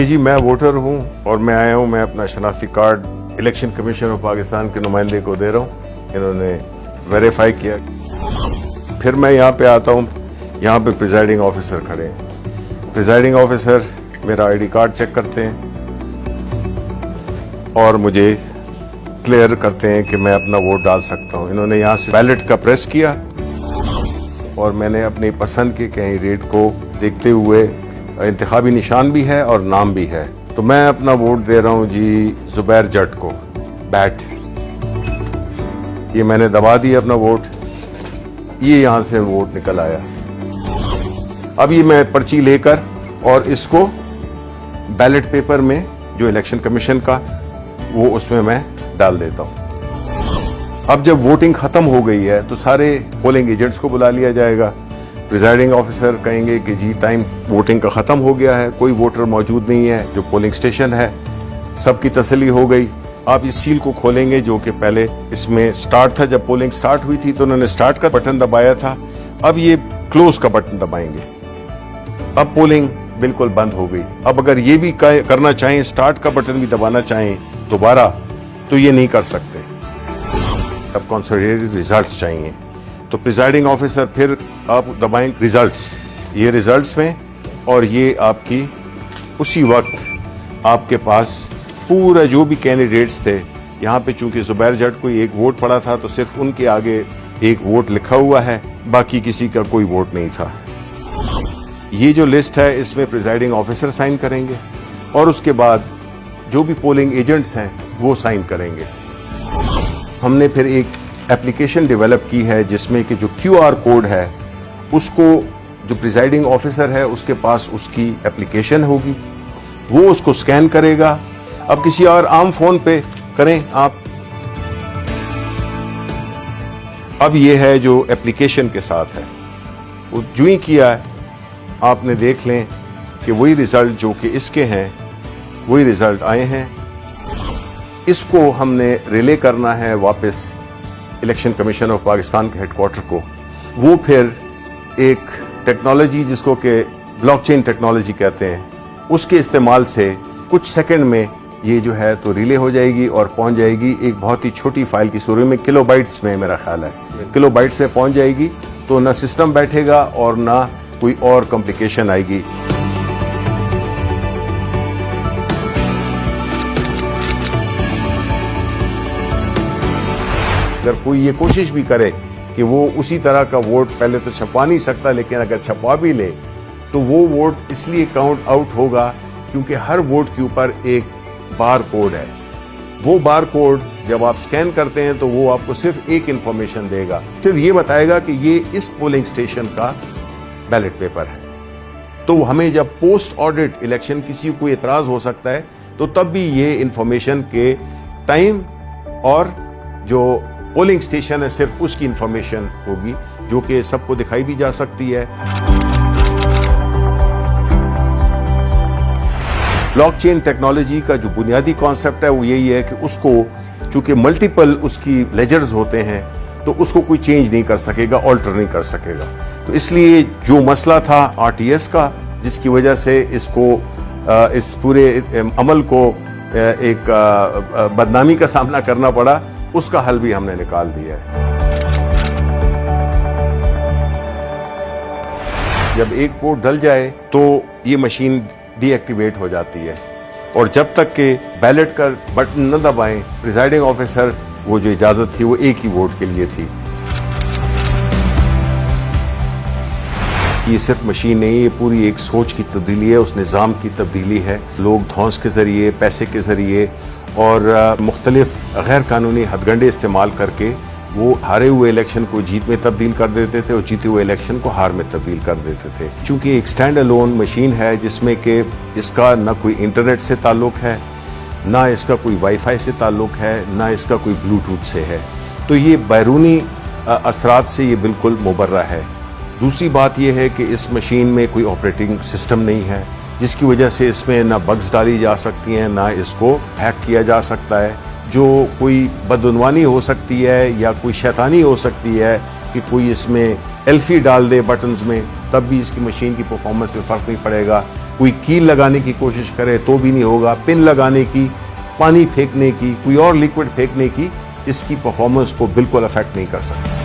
जी मैं वोटर हूं और मैं आया हूं, मैं अपना शनाख्ती card election commission of Pakistan के नुमाइंदे को दे रहा हूं। इन्होंने वेरीफाई किया। फिर मैं यहां पे आता हूं, यहां पे प्रिजाइडिंग ऑफिसर खड़े हैं। प्रिजाइडिंग ऑफिसर मेरा आईडी कार्ड चेक करते हैं और मुझे क्लियर करते हैं कि मैं अपना वोट डाल सकता हूं। इन्होंने यहां से बैलेट का प्रेस किया और मैंने अपनी पसंद के कैंडिडेट को देखते हुए, इंतखाबी निशान भी है और नाम भी है, तो मैं अपना वोट दे रहा हूं जी जुबैर जट को। बैट ये मैंने दबा दिया अपना वोट, ये यहां से वोट निकल आया। अब ये मैं पर्ची लेकर और इसको बैलेट पेपर में जो इलेक्शन कमीशन का वो उसमें मैं डाल देता हूं। अब जब वोटिंग खत्म हो गई है तो सारे पोलिंग एजेंट्स को बुला लिया जाएगा। प्रिजाइडिंग ऑफिसर कहेंगे कि जी टाइम वोटिंग का खत्म हो गया है, कोई वोटर मौजूद नहीं है जो पोलिंग स्टेशन है, सबकी तसल्ली हो गई। आप इस सील को खोलेंगे जो कि पहले इसमें स्टार्ट था, जब पोलिंग स्टार्ट हुई थी तो उन्होंने स्टार्ट का बटन दबाया था, अब ये क्लोज का बटन दबाएंगे। अब पोलिंग बिल्कुल बंद हो गई। अब अगर ये भी करना चाहें, स्टार्ट का बटन भी दबाना चाहें दोबारा, तो ये नहीं कर सकते। अब कंसोलिडेटेड रिजल्ट्स चाहिए, तो प्रिजाइडिंग ऑफिसर फिर आप दबाएं रिजल्ट्स, ये रिजल्ट्स में, और ये आपकी उसी वक्त आपके पास पूरा जो भी कैंडिडेट्स थे, यहाँ पे चूंकि जुबैर जट को एक वोट पड़ा था तो सिर्फ उनके आगे एक वोट लिखा हुआ है, बाकी किसी का कोई वोट नहीं था। ये जो लिस्ट है इसमें प्रिजाइडिंग ऑफिसर साइन करेंगे और उसके बाद जो भी पोलिंग एजेंट्स हैं वो साइन करेंगे। हमने फिर एक एप्लीकेशन डेवलप की है जिसमें कि जो QR कोड है उसको जो प्रिजाइडिंग ऑफिसर है उसके पास उसकी एप्लीकेशन होगी, वो उसको स्कैन करेगा। अब किसी और आम फोन पे करें आप, अब ये है जो एप्लीकेशन के साथ है, वो जो ही किया है आपने देख लें कि वही रिजल्ट जो कि इसके हैं वही रिजल्ट आए हैं। इसको हमने रिले करना है वापस इलेक्शन कमीशन ऑफ पाकिस्तान के हेडक्वार्टर को। वो फिर एक टेक्नोलॉजी जिसको कि ब्लॉकचेन टेक्नोलॉजी कहते हैं, उसके इस्तेमाल से कुछ सेकंड में ये जो है तो रिले हो जाएगी और पहुंच जाएगी एक बहुत ही छोटी फाइल की सूरत में, किलोबाइट्स में मेरा ख्याल है, किलोबाइट्स में पहुंच जाएगी। तो ना सिस्टम बैठेगा और ना कोई और कॉम्प्लिकेशन आएगी। अगर कोई ये कोशिश भी करे कि वो उसी तरह का वोट पहले तो छपवा नहीं सकता, लेकिन अगर छपवा भी ले तो वो वोट इसलिए काउंट आउट होगा क्योंकि हर वोट के ऊपर एक बार कोड है। वो बार कोड जब आप स्कैन करते हैं तो वो आपको सिर्फ एक इंफॉर्मेशन देगा, सिर्फ ये बताएगा कि ये इस पोलिंग स्टेशन का बैलेट पेपर है। तो हमें जब पोस्ट ऑडिट इलेक्शन किसी को एतराज हो सकता है तो तब भी ये इंफॉर्मेशन के टाइम और जो पोलिंग स्टेशन है सिर्फ उसकी इंफॉर्मेशन होगी, जो कि सबको दिखाई भी जा सकती है। ब्लॉकचेन टेक्नोलॉजी का जो बुनियादी कॉन्सेप्ट है वो यही है कि उसको चूंकि मल्टीपल उसकी लेजर्स होते हैं तो उसको कोई चेंज नहीं कर सकेगा, ऑल्टर नहीं कर सकेगा। तो इसलिए जो मसला था RTS का, जिसकी वजह से इसको इस पूरे अमल को एक बदनामी का सामना करना पड़ा, उसका हल भी हमने निकाल दिया है। जब एक वोट डल जाए तो ये मशीन डीएक्टिवेट हो जाती है और जब तक के बैलेट का बटन न दबाएं, प्रिजाइडिंग ऑफिसर वो जो इजाजत थी वो एक ही वोट के लिए थी। ये सिर्फ मशीन नहीं, ये पूरी एक सोच की तब्दीली है, उस निज़ाम की तब्दीली है। लोग धौंस के जरिए, पैसे के जरिए और मुख्तलिफ गैर कानूनी हथगंडे इस्तेमाल करके वो हारे हुए इलेक्शन को जीत में तब्दील कर देते थे और जीते हुए इलेक्शन को हार में तब्दील कर देते थे। चूंकि एक स्टैंड अलोन मशीन है जिसमें कि इसका न कोई इंटरनेट से ताल्लुक है, ना इसका कोई वाईफाई से ताल्लुक है, ना इसका कोई ब्लूटूथ से है, तो ये बैरूनी असरात से ये बिल्कुल मुबर्रा है। दूसरी बात यह है कि इस मशीन में कोई ऑपरेटिंग सिस्टम नहीं है, जिसकी वजह से इसमें ना बग्स डाली जा सकती हैं, ना इसको हैक किया जा सकता है। जो कोई बदउनवानी हो सकती है या कोई शैतानी हो सकती है कि कोई इसमें एल्फी डाल दे बटन्स में, तब भी इसकी मशीन की परफॉर्मेंस में फ़र्क नहीं पड़ेगा। कोई कील लगाने की कोशिश करे तो भी नहीं होगा, पिन लगाने की, पानी फेंकने की, कोई और लिक्विड फेंकने की, इसकी परफॉर्मेंस को बिल्कुल अफेक्ट नहीं कर सकता।